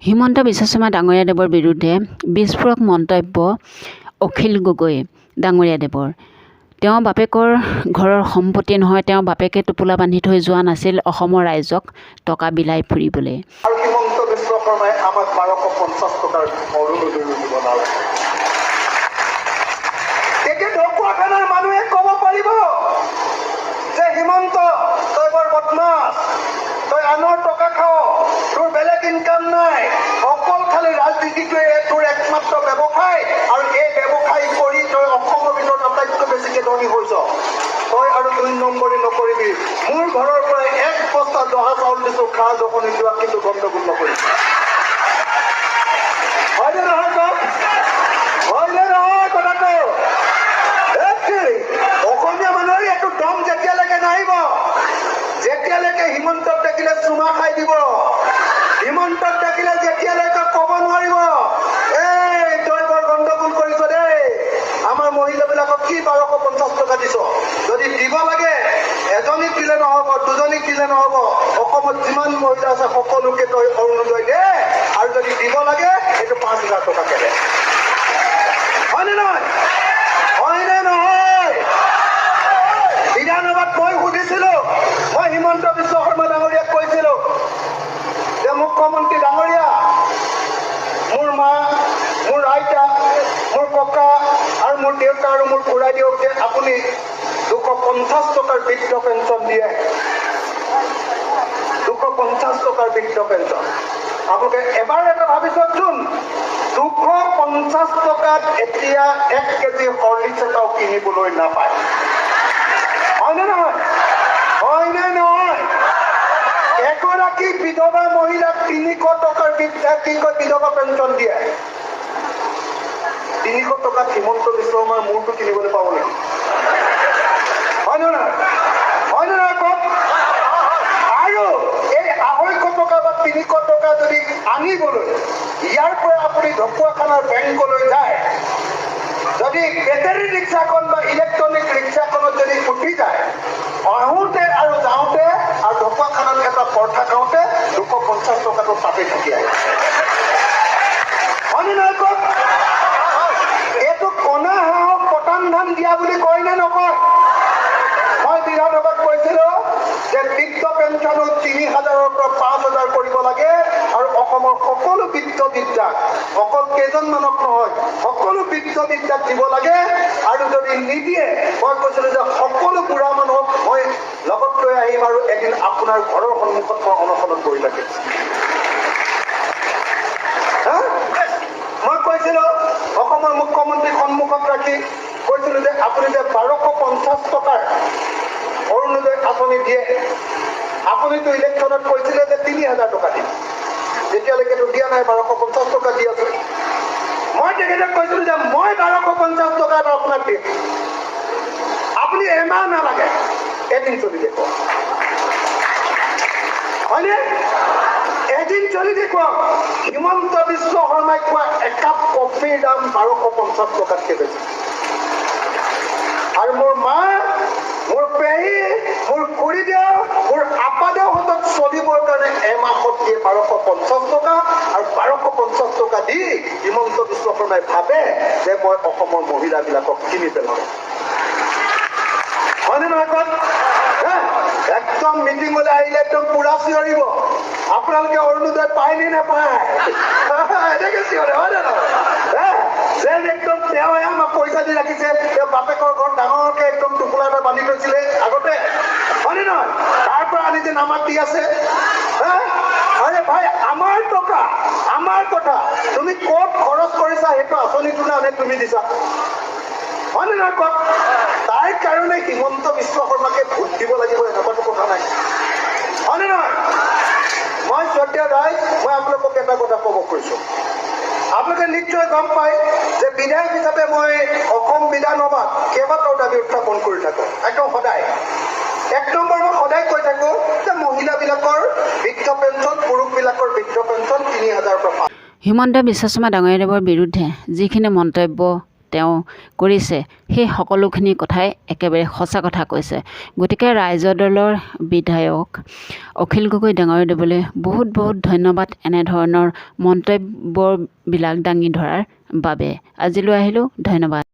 হিমন্ত বিশ্ব শৰ্মা ডাঙৰীয়াদেৱৰ বিৰুদ্ধে বিস্ফোৰক মন্তব্য অখিল গগৈ ডাঙৰীয়াদেৱৰ। তেওঁ বাপেকৰ ঘৰৰ সম্পত্তি নহয়, তেওঁ বাপেকে টোপোলা বান্ধি থৈ যোৱা নাছিল অসমৰ ৰাইজক টকা বিলাই ফুৰিবলৈ। আৰু হিমন্ত বিশ্ব শৰ্মাই আমাক 1250 টকাৰ অৰুণোদয় দিব নালাগে। তেতিয়া ঢকুৱাখানাৰ মানুহে ক'ব পাৰিব যে হিমন্ত তই বৰ বদমাছ, তই আনৰ টকা খাৱ, তোৰ বেলেগ ইনকাম নাই, অকল খালি ৰাজনীতিটোৱে তোৰ একমাত্ৰ ব্যৱসায়, আৰু এই ব্যৱসায় কৰি তই অসমৰ ভিতৰত আটাইতকৈ বেছিকৈ ধনী হৈছ। তই আৰু 2 নম্বৰী নকৰিবি। মোৰ ঘৰৰ পৰাই 1 বস্তা জহা চাউল দিছো, খা যখন যোৱা, কিন্তু গণ্ডগোল নকৰিবি। হয়নে নহয় কওক? হয়নে নহয় কথাটো? অসমীয়া মানুহৰ এইটো দম যেতিয়ালৈকে নাহিব, যেতিয়ালৈকে হিমন্তক দেখিলে চুমা খাই দিব, হিমন্তক দেখিলে যেতিয়ালৈকে ক'ব নোৱাৰিব এই তই বৰ গণ্ডগোল কৰিছ দেই, আমাৰ মহিলাবিলাকক কি 1250 টকা দিছ, যদি দিব লাগে এজনীক দিলে নহ'ব, 2জনীক দিলে নহ'ব, অসমত যিমান মহিলা আছে সকলোকে তই অৰুণোদয় দে, আৰু যদি দিব লাগে এইটো 5000 টকাকে দে। হয়নে নহয়? হয়নে নহয়? বিধানসভাত মই সুধিছিলো, মই হিমন্ত বিশ্ব শৰ্মা ডাঙৰীয়াক কৈছিলো যে মুখ্যমন্ত্ৰী ডাঙৰীয়া, মোৰ মা, মোৰ আইতা, মোৰ ককা আৰু মোৰ দেউতা আৰু মোৰ খুৰাই দিয়ক যে আপুনি 250 টকাৰ বৃদ্ধ পেঞ্চন দিয়ে, 250 টকাৰ বৃদ্ধ পেঞ্চন। আপোনালোকে এবাৰ এটা ভাবি চাওকচোন, 250 টকাত এতিয়া 1 কেজি হৰলিক্স এটাও কিনিবলৈ নাপায়। হয়নে নহয়? হয়নে নহয়? এগৰাকী বিধৱা মহিলাক 300 টকাৰ বিধৱা পেঞ্চন দিয়ে। 300 টকাত হিমন্ত বিশ্ব শৰ্মাৰ মূৰটো কিনিবলৈ পাব নেকি? হয়নে নহয়? হয়নে নহয় কওক? আৰু এই 250 টকা বা 300 টকা যদি আনিবলৈ ইয়াৰ পৰা আপুনি ঢকুৱাখানাৰ বেংকলৈ যায়, যদি বেটাৰী ৰিক্সাখন বা ইলেক্ট্ৰনিক ৰিক্সাখনত যদি উঠি যায়, আহোঁতে আৰু যাওঁতে আৰু ঢকুৱাখানাত এটা পৰঠা খাওঁতে 250 টকাটো তাতে থাকি আহে। হয়নে নহয় কওক? এইটো কণা হাঁহক পতান ধান দিয়া বুলি কয় নে নকয়? মই বিধানসভাত কৈছিলো যে বৃদ্ধ পেঞ্চনো 3000ৰ পৰা 5000 কৰিব লাগে, আৰু অসমৰ সকলো বৃদ্ধবিদ্যাক, অকল কেইজনমানক নহয়, সকলো বৃদ্ধবিদ্যাক দিব লাগে। আৰু যদি নিদিয়ে, মই কৈছিলো যে সকলো বুঢ়া মানুহক মই লগত লৈ আহিম আৰু এদিন আপোনাৰ ঘৰৰ সন্মুখত মই অনশনত বহি থাকিম। মই কৈছিলো অসমৰ মুখ্যমন্ত্ৰীক সন্মুখত ৰাখি কৈছিলো যে আপুনি যে 1250 টকাৰ অৰুণোদয় আঁচনি দিয়ে, আপুনিতো ইলেকশ্যনত কৈছিলে যে 3000 টকা দিম, এতিয়ালৈকেতো দিয়া নাই, 1250 টকা দি আছে। মই তেখেতক কৈছিলো যে মই 1250 টকা এটা আপোনাক দিম, আপুনি এমাহ নালাগে, এদিন চলি দেখুৱাওক। হয়নে? এদিন চলি দেখুৱাওক। হিমন্ত বিশ্ব শৰ্মাই কোৱা একাপ কফিৰ দাম 1250 টকাতকৈ বেছি। আৰু মোৰ মা, মোৰ পেহী, মোৰ খুৰীদেউ, মোৰ আপাদেউহঁতক চলিবৰ কাৰণে এমাহত দিয়ে 1250 টকা, আৰু 1250 টকা দি হিমন্ত বিশ্ব শৰ্মাই ভাবে যে মই অসমৰ মহিলাবিলাকক কিনি পেলাম। হয়নে নহয় কওক? একদম মিটিঙলৈ আহিলে একদম পুৰা চিঞৰিব, আপোনালোকে অৰুণোদয় পায় নে নাপায়? এনেকে চিঞৰে, হয় নে নহয়? যেন একদম তেওঁহে আমাক পইচা দি ৰাখিছে, তেওঁ বাপেকৰ ঘৰত ডাঙৰকে একদম টোপোলা এটা বান্ধি থৈছিলে আগতে, হয়নে নহয়? তাৰ পৰা আনি যে আমাক দি আছে। আৰে ভাই, আমাৰ টকা, আমাৰ কথা, তুমি ক'ত খৰচ কৰিছা সেইটো আঁচনিটো নে তুমি দিছা? হয়নে নহয় কওক? তাৰ কাৰণে হিমন্ত বিশ্ব শৰ্মাকে ভোট দিব লাগিব এনেকুৱাটো কথা নাই। হয়নে নহয়? মই শ্ৰদ্ধেয় ৰাইজ, মই আপোনালোকক এটা কথা ক'ব খুজিছো। আপোনালোকে নিশ্চয় গম পায় যে বিধায়ক হিচাপে মই অসম বিধানসভাত কেইবাটাও দাবী উত্থাপন কৰি থাকো, একদম সদায়। 1 নম্বৰ, মই সদায় কৈ থাকো যে মহিলাবিলাকৰ বৃদ্ধ পেঞ্চন, পুৰুষবিলাকৰ বৃদ্ধ পেঞ্চন 3000ৰ পৰা। হিমন্ত বিশ্ব শৰ্মা ডাঙৰীয়াদেৱৰ বিৰুদ্ধে যিখিনি মন্তব্য তেওঁ কৰিছে সেই সকলোখিনি কথাই একেবাৰে সঁচা কথা কৈছে। গতিকে ৰাইজৰ দলৰ বিধায়ক অখিল গগৈ ডাঙৰীয়াদেৱলৈ বহুত বহুত ধন্যবাদ এনেধৰণৰ মন্তব্যবিলাক দাঙি ধৰাৰ বাবে। আজিলৈ আহিলোঁ, ধন্যবাদ।